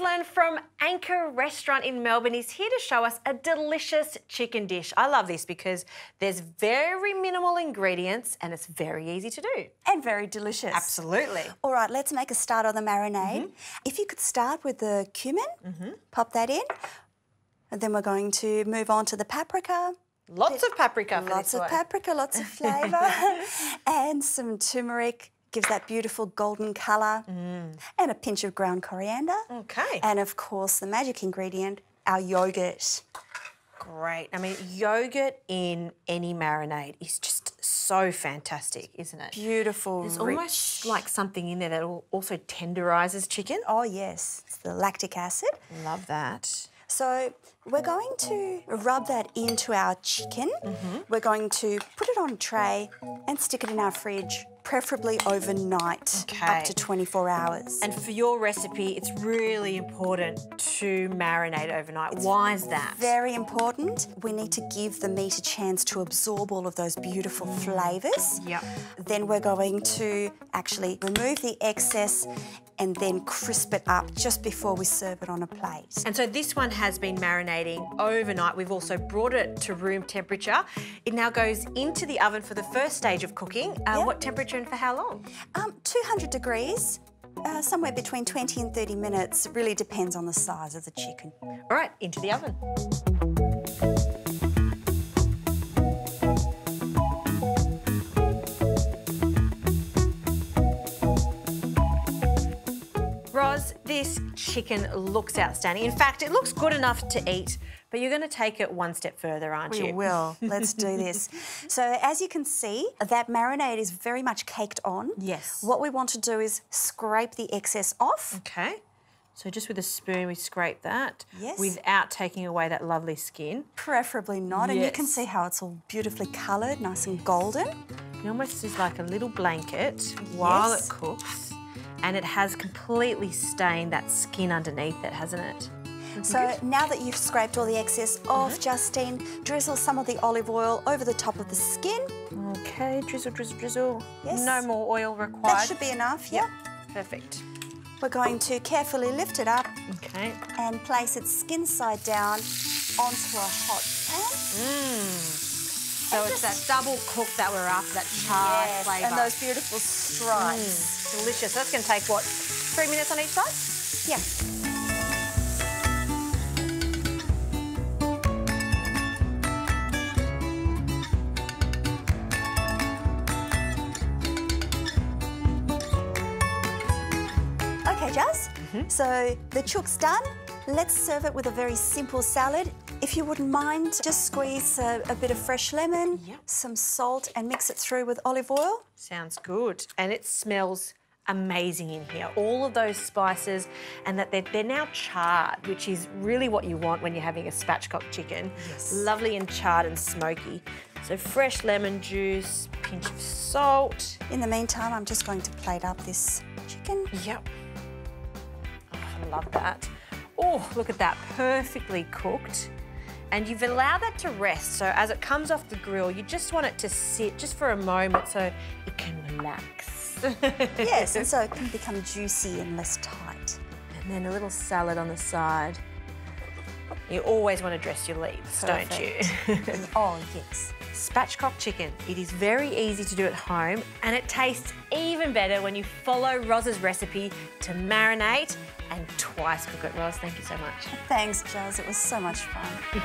Ruslan from Anchor Restaurant in Melbourne is here to show us a delicious chicken dish. I love this because there's very minimal ingredients and it's very easy to do. And very delicious. Absolutely. All right, let's make a start on the marinade. If you could start with the cumin, pop that in. And then we're going to move on to the paprika. Lots of paprika for Lots this of one. paprika, lots of flavour. And some turmeric. Gives that beautiful golden colour. And a pinch of ground coriander. Okay. And of course, the magic ingredient, our yoghurt. Great. I mean, yoghurt in any marinade is just so fantastic, isn't it? Beautiful, There's rich. almost like something in there that also tenderises chicken. Oh, yes. It's the lactic acid. Love that. So we're going to rub that into our chicken. We're going to put it on a tray and stick it in our fridge, preferably overnight, up to 24 hours. And for your recipe, it's really important to marinate overnight. Why is that? Very important. We need to give the meat a chance to absorb all of those beautiful flavours. Yep. Then we're going to actually remove the excess and then crisp it up just before we serve it on a plate. And so this one has been marinating overnight. We've also brought it to room temperature. It now goes into the oven for the first stage of cooking. What temperature and for how long? 200 degrees, somewhere between 20 and 30 minutes. It really depends on the size of the chicken. All right, into the oven. Roz, this chicken looks outstanding. In fact, it looks good enough to eat, but you're going to take it one step further, aren't you? We will. Let's do this. So as you can see, that marinade is very much caked on. Yes. What we want to do is scrape the excess off. Okay. So just with a spoon, we scrape that. Yes. Without taking away that lovely skin. Preferably not. And you can see how it's all beautifully coloured, nice and golden. It almost is like a little blanket while it cooks. And it has completely stained that skin underneath it, hasn't it? So now that you've scraped all the excess off, Justine, drizzle some of the olive oil over the top of the skin. Okay, drizzle, drizzle, drizzle. Yes. No more oil required. That should be enough, yep. Perfect. We're going to carefully lift it up Okay. and place it skin side down onto a hot pan. So it's that double cook that we're after, that charred flavour. And those beautiful stripes. Delicious. That's going to take, what, 3 minutes on each side? Yeah. Okay, Jazz. So the chook's done. Let's serve it with a very simple salad. If you wouldn't mind, just squeeze a bit of fresh lemon, some salt, and mix it through with olive oil. Sounds good. And it smells amazing in here. All of those spices, and that they're now charred, which is really what you want when you're having a spatchcocked chicken. Yes. Lovely and charred and smoky. So fresh lemon juice, pinch of salt. In the meantime, I'm just going to plate up this chicken. Yep. Oh, I love that. Oh, look at that, perfectly cooked. And you've allowed that to rest, so as it comes off the grill, you just want it to sit just for a moment so it can relax. Yes, and so it can become juicy and less tight. And then a little salad on the side. You always want to dress your leaves, don't you? Oh, yes. Spatchcocked chicken. It is very easy to do at home, and it tastes even better when you follow Roz's recipe to marinate and twice cook it. Roz, thank you so much. Thanks, Jazz. It was so much fun.